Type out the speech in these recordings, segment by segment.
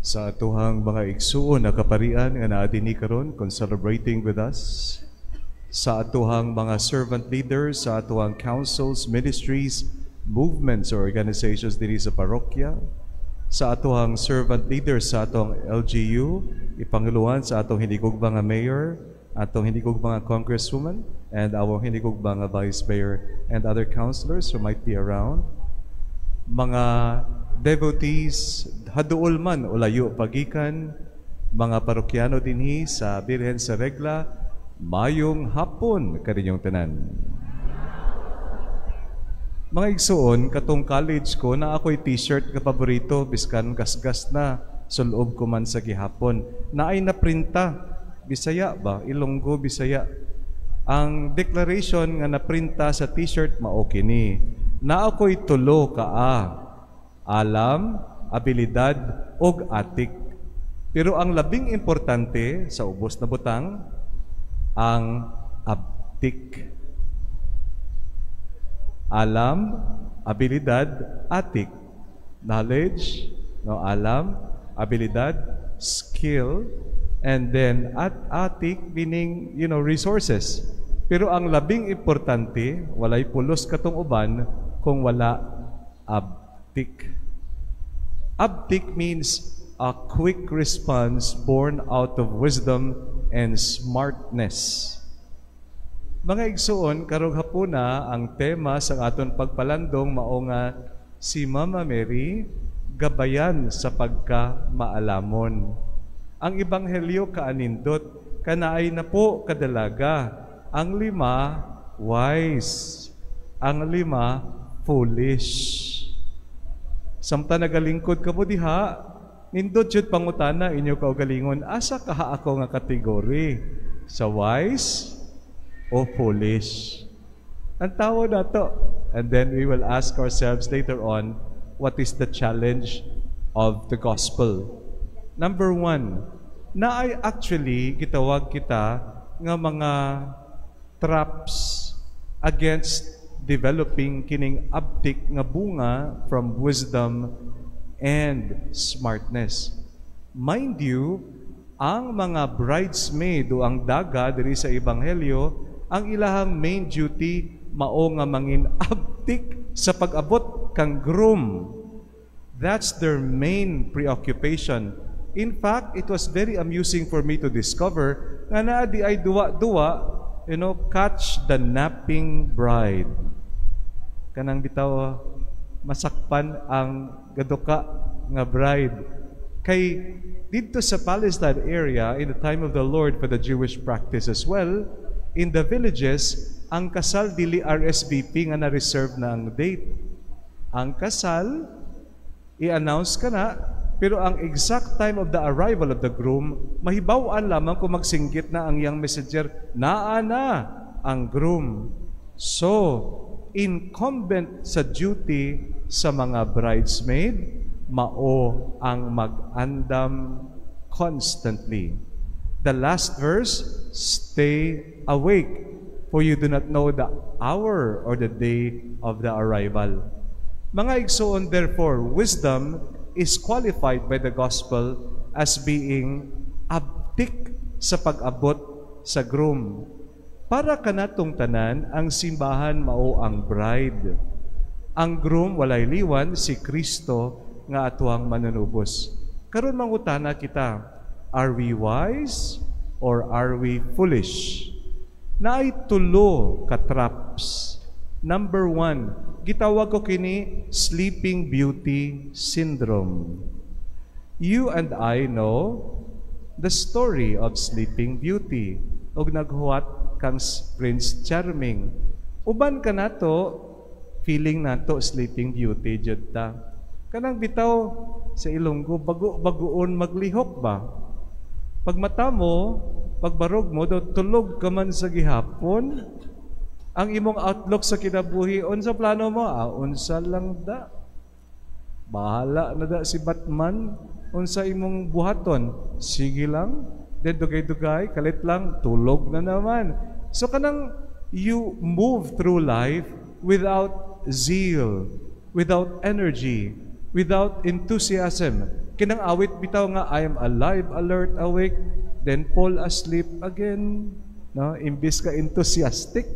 Sa atuhang mga igsuon na kaparian nga naa dinhi karon kon celebrating with us, sa atuhang mga servant leaders, sa atuhang councils, ministries, movements or organizations dinhi sa parokya, sa atuhang servant leaders sa atong LGU, ipanguluhan sa atong hinigugma nga mayor, atong hinigugma nga congresswoman, and our hinigugma nga vice mayor and other councilors who might be around, mga devotees haduol man o layo pagikan, mga parokyano dinhi sa Birhen sa Regla, mayong hapon kaninyong tanan. Mga igsuon, katong college ko na ako'y t-shirt nga paborito biskan gasgas na suloob ko man sa gihapon. Na ay naprinta, Bisaya ba? Ilonggo, Bisaya. Ang declaration nga naprinta sa t-shirt mao kini. Na ako'y tulo kaa, alam, abilidad, og atik. Pero ang labing importante sa ubos na butang, ang abtik. Alam, abilidad, atik. Knowledge, no, alam, abilidad, skill, and then atik meaning, resources. Pero ang labing importante, walay pulos katong uban kung wala abtik. Abtik means a quick response born out of wisdom and smartness. Mga igsuon, karong hapuna ang tema sa aton pagpalandong mao nga si Mama Mary gabayan sa pagka-maalamon. Ang ebanghelyo kaanindot kanaay na po kadalaga. Ang 5 wise, ang 5 foolish. Samtang nagalingkod ka mo diha, nindot jud pangutana inyo kaugalingon, asa kaha ako nga kategory? Sa wise o foolish? Ang tawag nato. And then we will ask ourselves later on, what is the challenge of the gospel? Number 1, na ay actually gitawag kita nga mga traps against developing kining abtik nga bunga from wisdom and smartness. Mind you, ang mga bridesmaid o ang daga diri sa ebanghelyo, ang ilahang main duty mao nga mangin abtik sa pag-abot kang groom. That's their main preoccupation. In fact, it was very amusing for me to discover nga naa di ay duwa-duwa, catch the napping bride. Kanang bitaw masakpan ang gaduka nga bride. Kay dito sa Palestine area, in the time of the Lord for the Jewish practice as well, in the villages, ang kasal dili RSVP nga na-reserve na ang date. Ang kasal, i-announce ka na, pero ang exact time of the arrival of the groom, mahibaw-an lamang kung magsinggit na ang young messenger, naa na ang groom. So, incumbent sa duty sa mga bridesmaid, mao ang mag-andam constantly. The last verse, stay awake, for you do not know the hour or the day of the arrival. Mga igsoon, therefore, wisdom is qualified by the gospel as being abtik sa pag-abot sa groom. Para kanatong tanan, ang simbahan mao ang bride. Ang groom walay liwan, si Kristo nga atuang manunubos. Karon mangutana kita, are we wise or are we foolish? Naay tulo ka traps. Number 1, gitawag ko kini Sleeping Beauty Syndrome. You and I know the story of Sleeping Beauty. Og naghuwat kang Prince Charming. Uban ka nato, feeling nato Sleeping Beauty jud ta. Kanang bitaw sa Ilonggo, bago-bagoon maglihok ba? Pag mata mo, pagbarog mo, tulog ka man sa gihapon, ang imong outlook sa kinabuhi, unsa plano mo? Unsa lang da. Bahala na da si Batman. Unsa imong buhaton? Sige lang. Then dugay-dugay, kalit lang, tulog na naman. So kanang you move through life without zeal, without energy, without enthusiasm. Kinang awit bitaw nga, I am alive, alert, awake, then fall asleep again. No? Imbis ka enthusiastic,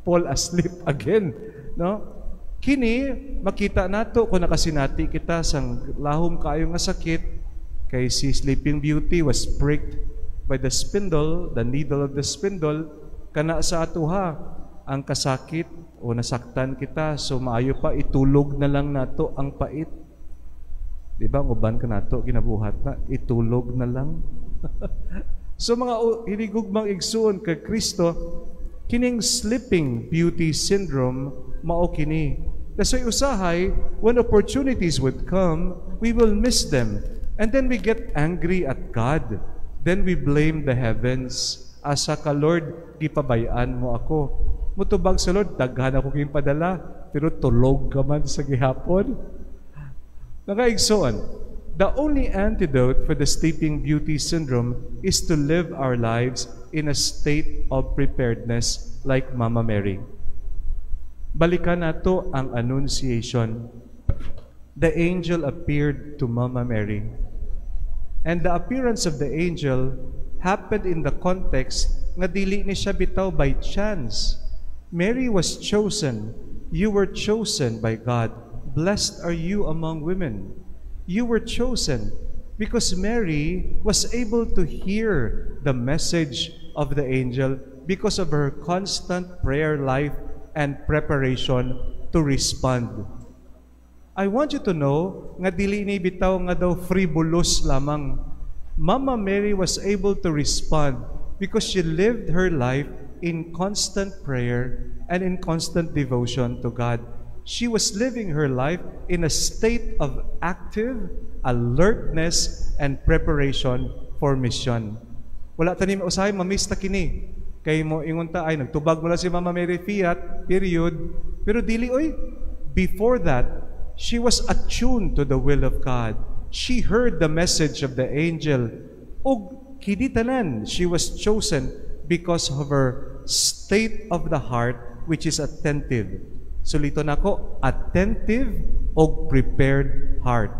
fall asleep again. No? Kini, makita nato kung nakasinati kita sang lahom kayo nga sakit, kay si Sleeping Beauty was pricked by the spindle, the needle of the spindle, kana sa atuha, ang kasakit o nasaktan kita, so maayo pa itulog na lang nato ang pait. Di ba, uban ka nato, ginabuhat na, itulog na lang. So mga hinigugmang igsuon kay Kristo, kining Sleeping Beauty syndrome, mao kini. Kasi usahay, when opportunities would come, we will miss them. And then we get angry at God. Then we blame the heavens. Asa ka, Lord, gipabayaan mo ako. Mutubag sa Lord, daghan ako kayong padala, pero tulog ka man sa gihapon. Nakaigsoon, the only antidote for the Sleeping Beauty syndrome is to live our lives in a state of preparedness like Mama Mary. Balikan nato ang Annunciation. The angel appeared to Mama Mary. And the appearance of the angel happened in the context nga dili ni siya bitaw by chance. Mary was chosen. You were chosen by God. Blessed are you among women. You were chosen because Mary was able to hear the message of the angel because of her constant prayer life and preparation to respond. I want you to know nga dili ni bitaw nga daw frivolous lamang. Mama Mary was able to respond because she lived her life in constant prayer and in constant devotion to God. She was living her life in a state of active alertness and preparation for mission. Wala tanim usahay mamista kini. Kay mo ingon ta ay nagtubag mo lang si Mama Mary Fiat, period. Pero dili oy, before that, she was attuned to the will of God. She heard the message of the angel. O kini tanan, she was chosen because of her state of the heart which is attentive. Sulito nako, attentive o prepared heart.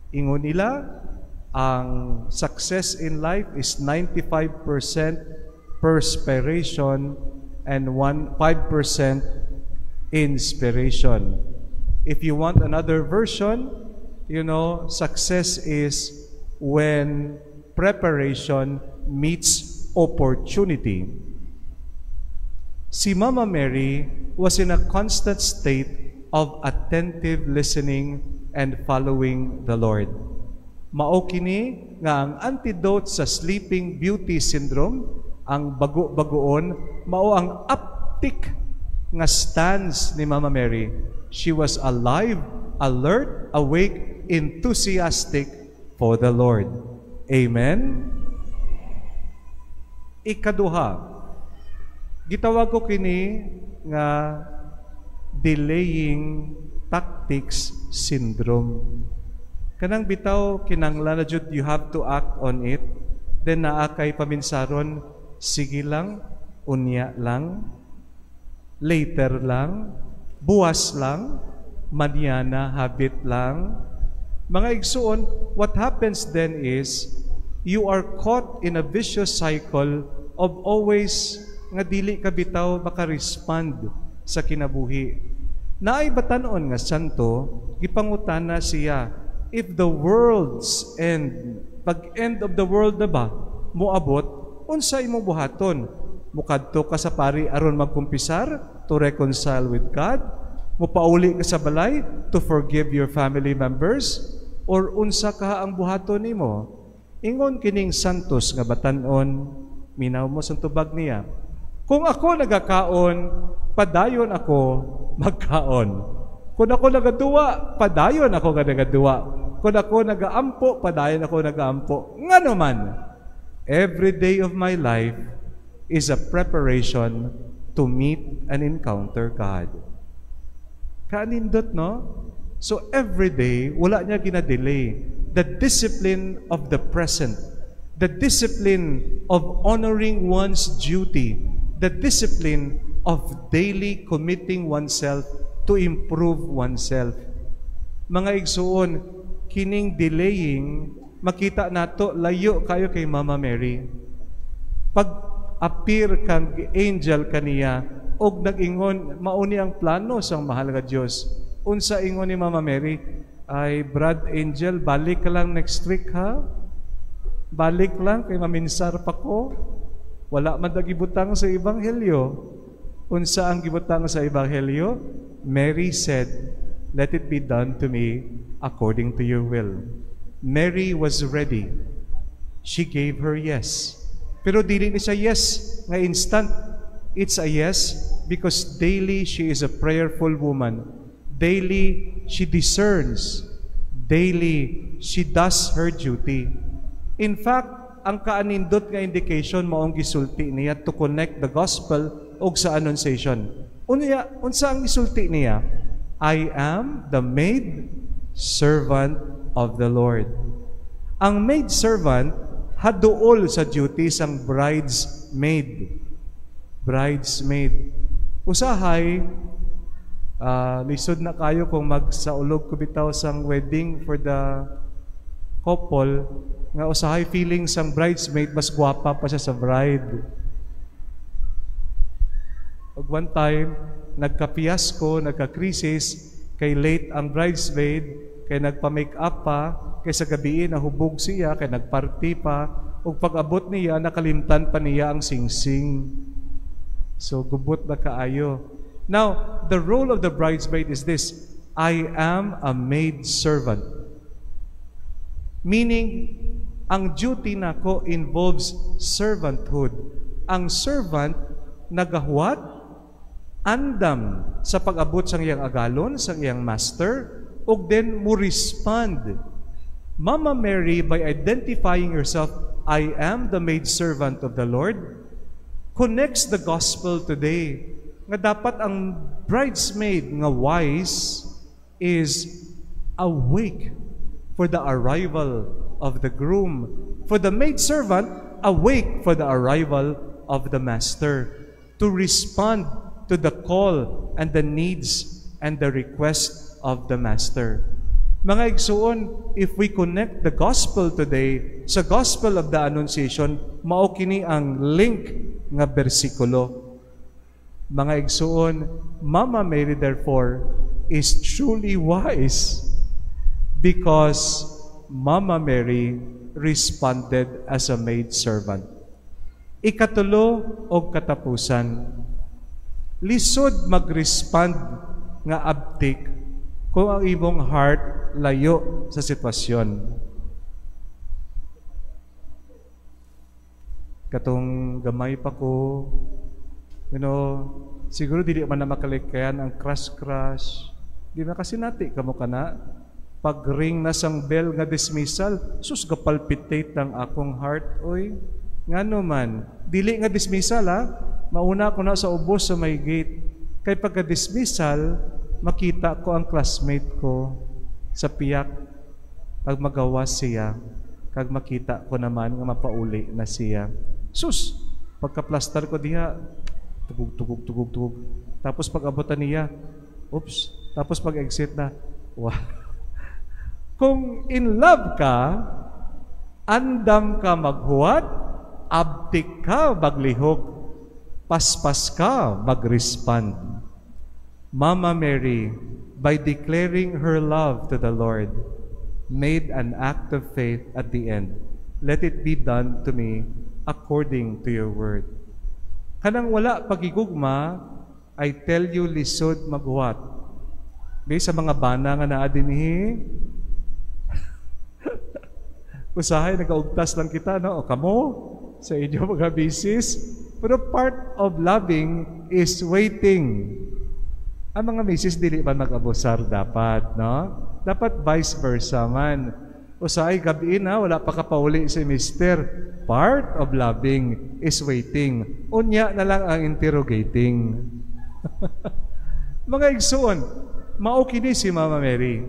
Ingon nila, ang success in life is 95% perspiration and 5% inspiration. If you want another version, success is when preparation meets opportunity. Si Mama Mary was in a constant state of attentive listening and following the Lord. Mao kini nga ang antidote sa Sleeping Beauty syndrome, ang bago-bagoon, mao ang uptick nga stance ni Mama Mary. She was alive, alert, awake, enthusiastic for the Lord. Amen? Ikaduha, gitawag ko kini nga delaying tactics syndrome. Kanang bitaw, kinanglan na jud, you have to act on it. Then naakay paminsaron, sige lang, unya lang, later lang, buwas lang, mañana, habit lang. Mga igsuon, what happens then is, you are caught in a vicious cycle of always nga dili ka bitaw maka-respond sa kinabuhi. Naay batanon nga santo, gipangutana siya, if the world's end, pag end of the world na ba, moabot, unsa imong buhaton? Mukadto ka sa pari aron magkumpisar to reconcile with God? Mupauli ka sa balay to forgive your family members? Or unsa ka ang buhaton nimo? Ingon kining santos nga batanon, minaw mo sa tubag niya. Kung ako nagakaon, padayon ako magkaon. Kung ako nagaduwa, padayon ako nagaduwa. Kung ako nagaampo, padayon ako nagaampo. Nga naman, every day of my life is a preparation to meet and encounter God. Kaanindot, no? So every day, wala niya gina-delay. The discipline of the present, the discipline of honoring one's duty, the discipline of daily committing oneself to improve oneself. Mga igsuon, kining delaying, makita nato layo kayo kay Mama Mary. Pag appear kang angel kaniya, og nag-ingon, mauni ang plano sang mahal nga Dios. Unsa ingon ni Mama Mary? Ay, Brad Angel, balik ka lang next week ha? Balik lang, kay maminsar pa ko. Wala man gibutang sa Ebanghelyo. Unsa ang gibutang sa Ebanghelyo? Mary said, "Let it be done to me according to your will." Mary was ready. She gave her yes. Pero dili ni siya yes nga instant. It's a yes because daily she is a prayerful woman. Daily she discerns. Daily she does her duty. In fact, ang kaanindot nga indication maong gisulti niya to connect the gospel og sa annunciation. Unsa ang gisulti niya? I am the maid servant of the Lord. Ang maid servant haduol sa duties ang bridesmaid. Bridesmaid. Usahay, lisod na kayo kung magsaulog ko bitaw sang wedding for the couple, nga usahay feeling sang bridesmaid, mas gwapa pa siya sa bride. Pag one time, nagka-fiasco, nagka-crisis, kay late ang bridesmaid, kay nagpa-make up pa, kay sa gabi nahubog siya, kay nagparty pa, ug pag-abot niya, nakalimtan pa niya ang singsing. So, gubot na kaayo. Now, the role of the bridesmaid is this: I am a maid servant. Meaning, ang duty nako involves servanthood. Ang servant nagahuwat, andam sa pag-abot sang iyang agalon, sang iyang master, ug then mo respond. Mama Mary, by identifying herself, I am the maid servant of the Lord, connects the gospel today. Nga dapat ang bridesmaid nga wise is awake for the arrival of the groom. For the maidservant, awake for the arrival of the master. To respond to the call and the needs and the request of the master. Mga igsuon, if we connect the gospel today sa gospel of the Annunciation, mao kini ang link nga bersikulo. Mga igsuon, Mama Mary therefore is truly wise because Mama Mary responded as a maid servant. Ikatulo o katapusan, lisod mag-respond nga abtik kung ang imong heart layo sa sitwasyon. Katong gamay pa ko, siguro dili man na makalikayan ang crush. Di na kasi nati kamo kana. Pag ring na sang bell nga dismissal, sus gapalpitate ng akong heart, oy. Ngano man, dili nga dismissal ha, mauna ko na sa ubos sa may gate. Kay pagka-dismissal, makita ko ang classmate ko sa piyak. Pag magawas siya, kag makita ko naman nga mapauli na siya. Sus, pagka-plaster ko diha, tugog. Tapos pag-abutan niya, oops. Tapos pag-exit na, wow. Kung in love ka, andam ka maghuwat, abtik ka maglihok, paspas ka mag-respond. Mama Mary, by declaring her love to the Lord, made an act of faith at the end. Let it be done to me according to your word. Kanang wala pagigugma, I tell you, lisod maghuwat. Sa mga bana nga naa dinhi, usahay, nagaugtas lang kita, no? O kamo, sa inyo mga bisis. Pero part of loving is waiting. Ang mga misis, dili man mag-abusar dapat, no? Dapat vice versa man. Usahay, gabi na, wala pa kapauli si mister. Part of loving is waiting. Unya na lang ang interrogating. Mga igsoon, maukini si Mama Mary.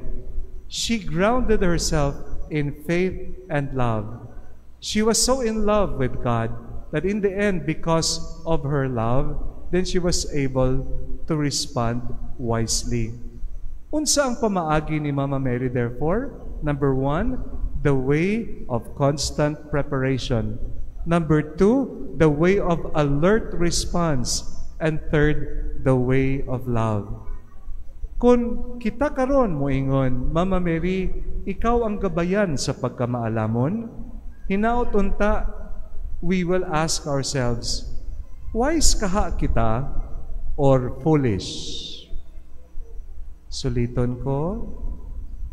She grounded herself in faith and love. She was so in love with God that in the end, because of her love, then she was able to respond wisely. Unsa ang pamaagi ni Mama Mary therefore? Number 1, the way of constant preparation. Number 2, the way of alert response. And third, the way of love. Kung kita karon moingon, Mama Mary, ikaw ang gabayan sa pagkamaalamon, hinaot unta, we will ask ourselves, wise kaha kita or foolish? Suliton ko,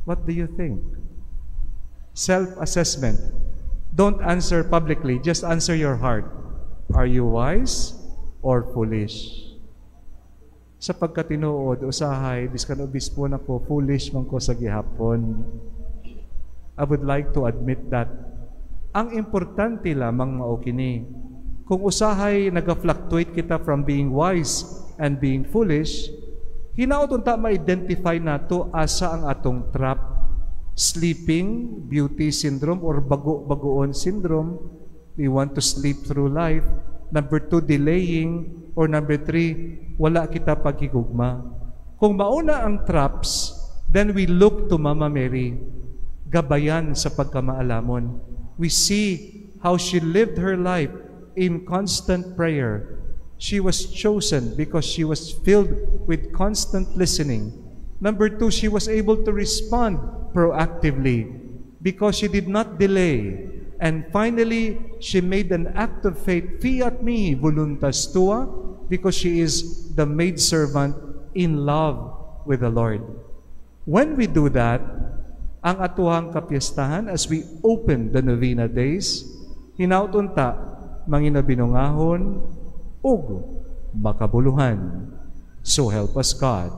what do you think? Self-assessment. Don't answer publicly, just answer your heart. Are you wise or foolish? Sa pagkatinuod, usahay, biskan obispo na ko, foolish man ko sa gihapon. I would like to admit that. Ang importante lamang mao kini. Kung usahay naga-fluctuate kita from being wise and being foolish, hinaot unta ma-identify nato asa ang atong trap. Sleeping beauty syndrome or bago-bagoon syndrome. We want to sleep through life. Number 2, delaying. Or number 3, wala kita paghigugma. Kung mauna ang traps, then we look to Mama Mary, gabayan sa pagkamaalamon. We see how she lived her life in constant prayer. She was chosen because she was filled with constant listening. Number 2, she was able to respond proactively because she did not delay. And finally, she made an act of faith, fiat mihi voluntas tua, because she is the maidservant in love with the Lord. When we do that, ang atuhang kapiestahan, as we open the novena days, hinautunta, manginabinungahon, ug makabuluhan. So help us God.